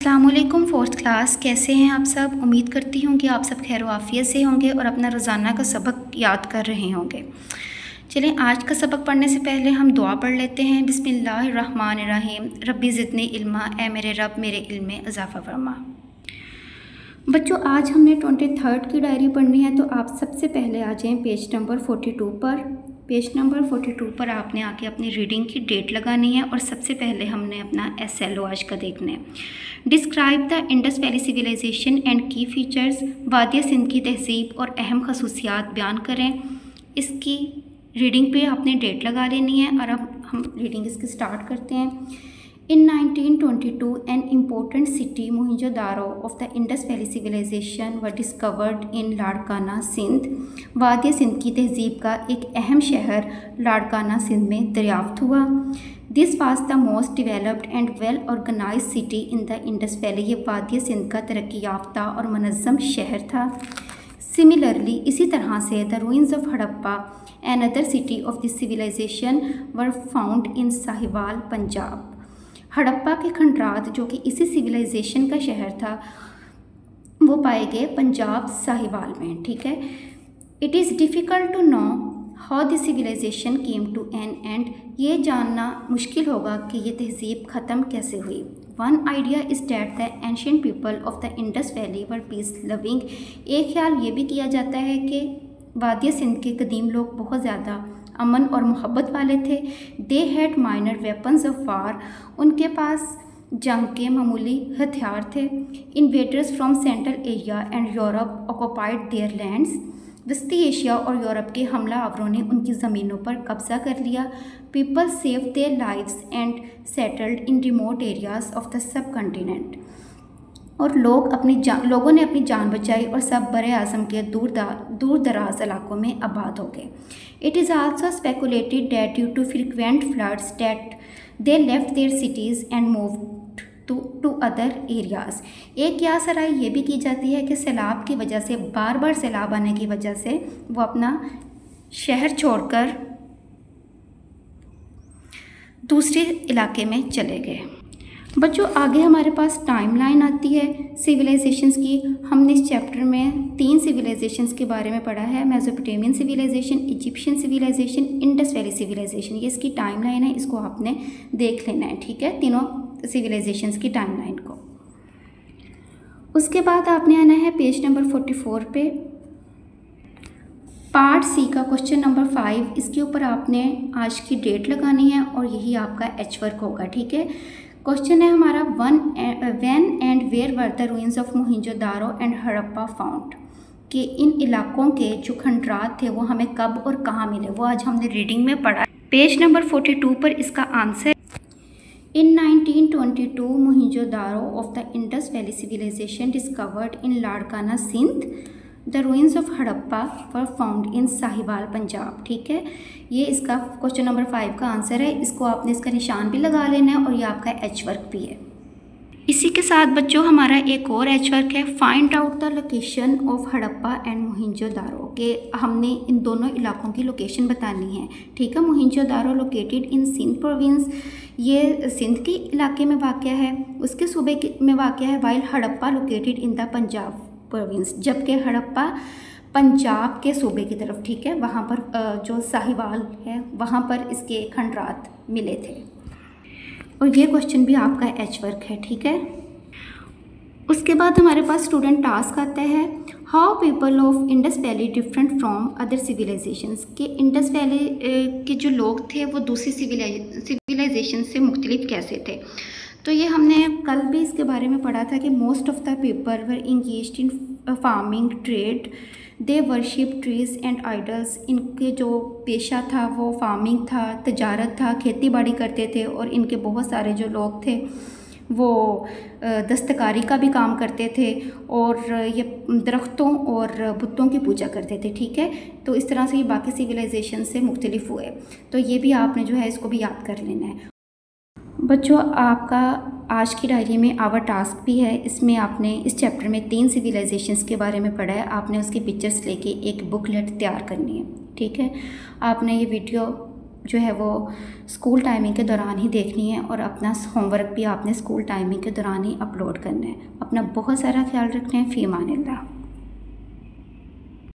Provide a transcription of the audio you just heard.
अस्सलामुअलैकुम fourth class, कैसे हैं आप सब। उम्मीद करती हूँ कि आप सब खैर आफियत से होंगे और अपना रोज़ाना का सबक याद कर रहे होंगे। चलें, आज का सबक पढ़ने से पहले हम दुआ पढ़ लेते हैं। बिस्मिल्लाहिर्रहमानिर्रहीम। रब्बी ज़िदनी इल्मा, ए मेरे रब मेरे इल्म में इजाफ़ा फरमा। बच्चों, आज हमने 23 की डायरी पढ़नी है, तो आप सबसे पहले आ जाएँ पेज नंबर 42 पर। पेज नंबर 42 पर आपने आके अपनी रीडिंग की डेट लगानी है और सबसे पहले हमने अपना SLO आज का देखना है। Describe the Indus valley civilization and key features. वादिया सिंध की तहजीब और अहम खसूसियात बयान करें। इसकी रीडिंग पे आपने डेट लगा लेनी है और अब हम रीडिंग इसकी स्टार्ट करते हैं। In 1922, an important city, Mohenjo-daro, of the Indus Valley Civilization were discovered in Larkana Sindh. वादिया सिंध की तहजीब का एक अहम शहर लाड़काना सिंध में दरियाफ्त हुआ। This was the most developed and well organize city in the Indus valley. ये वादिया सिंध का तरक्की याफ्ता और मनज़्ज़म शहर था। सिमिलरली, इसी तरह से the ruins of Harappa another city of this civilization were found in Sahiwal, Punjab. Harappa के खंडरात, जो कि इसी सिविलाइजेशन का शहर था, वो पाए गए पंजाब साहिवाल में। ठीक है। It is difficult to know how this civilization came to an end. ये जानना मुश्किल होगा कि ये तहजीब ख़त्म कैसे हुई। One idea is that the ancient people of the Indus valley were peace loving. एक ख्याल ये भी किया जाता है कि वादिया सिंध के कदीम लोग बहुत ज़्यादा अमन और मोहब्बत वाले थे। They had minor weapons of war. उनके पास जंग के मामूली हथियार थे। Invaders from central Asia and Europe occupied there lands. वस्ती एशिया और यूरोप के हमला आवरों ने उनकी ज़मीनों पर कब्जा कर लिया। People save their lives and settled in remote areas of the sub continent. और लोगों ने अपनी जान बचाई और सब बरे आज़म के दूर दराज इलाकों में आबाद हो गए। It is also speculated that due to frequent floods that they left their cities and moved to other areas. एक यासराई ये भी की जाती है कि सैलाब की वजह से, बार बार सैलाब आने की वजह से वो अपना शहर छोड़कर दूसरे इलाके में चले गए। बच्चों, आगे हमारे पास टाइमलाइन आती है सिविलाइजेशंस की। हमने इस चैप्टर में 3 सिविलाइजेशंस के बारे में पढ़ा है। Mesopotamian civilization, Egyptian civilization, Indus valley civilization. ये इसकी टाइमलाइन है, इसको आपने देख लेना है। ठीक है, तीनों सिविलाइजेशंस की टाइमलाइन को। उसके बाद आपने आना है पेज नंबर 44 पे। पार्ट सी का क्वेश्चन नंबर 5, इसके ऊपर आपने आज की डेट लगानी है और यही आपका H वर्क होगा। ठीक है। क्वेश्चन है हमारा when and where were the ruins of Mohenjo daro and Harappa found. कि इन इलाकों के जो खंडरात थे वो हमें कब और कहाँ मिले, वो आज हमने रीडिंग में पढ़ा। पेज नंबर 42 पर इसका answer. In 1922 Mohenjo daro of the Indus valley civilization discovered in Larkana Sindh. The ruins of Harappa were found in Sahiwal, Punjab. ठीक है, ये इसका क्वेश्चन नंबर 5 का आंसर है। इसको आपने इसका निशान भी लगा लेना है और ये आपका H वर्क भी है। इसी के साथ बच्चों हमारा एक और H वर्क है, find out the location of Harappa and Mohenjo daro. के हमने इन दोनों इलाकों की लोकेशन बतानी है। ठीक है। मोहिंजो-दारो लोकेटेड इन सिंध प्रोविंस, ये सिंध के इलाके में वाक़ है, उसके सूबे में वाक़ है। While Harappa located in the Punjab province, जबकि हड़प्पा पंजाब के सूबे की तरफ, ठीक है, वहाँ पर जो साहिवाल है वहाँ पर इसके खंडरात मिले थे। और ये क्वेश्चन भी आपका H वर्क है। ठीक है। उसके बाद हमारे पास स्टूडेंट टास्क आता है, how people of Indus valley different from other civilizations. के इंडस वैली के जो लोग थे वो दूसरी सिविलाइजेशन से मुख्तलिफ कैसे थे। तो ये हमने कल भी इसके बारे में पढ़ा था कि most of the people were engaged in farming trade. They worship trees and idols. इनके जो पेशा था वो फार्मिंग था, तजारत था, खेती बाड़ी करते थे। और इनके बहुत सारे जो लोग थे वो दस्तकारी का भी काम करते थे और ये दरख्तों और बुतों की पूजा करते थे। ठीक है। तो इस तरह से ये बाकी सिविलाइजेशन से मुख्तलिफ हुए। तो ये भी आपने जो है इसको भी याद कर लेना है। बच्चों, आपका आज की डायरी में आवर टास्क भी है। इसमें आपने इस चैप्टर में 3 सिविलाइजेशंस के बारे में पढ़ा है। आपने उसकी पिक्चर्स लेके एक बुकलेट तैयार करनी है। ठीक है। आपने ये वीडियो जो है वो स्कूल टाइमिंग के दौरान ही देखनी है और अपना होमवर्क भी आपने स्कूल टाइमिंग के दौरान ही अपलोड करना है। अपना बहुत सारा ख्याल रखना है। फ़ी अमानिल्लाह।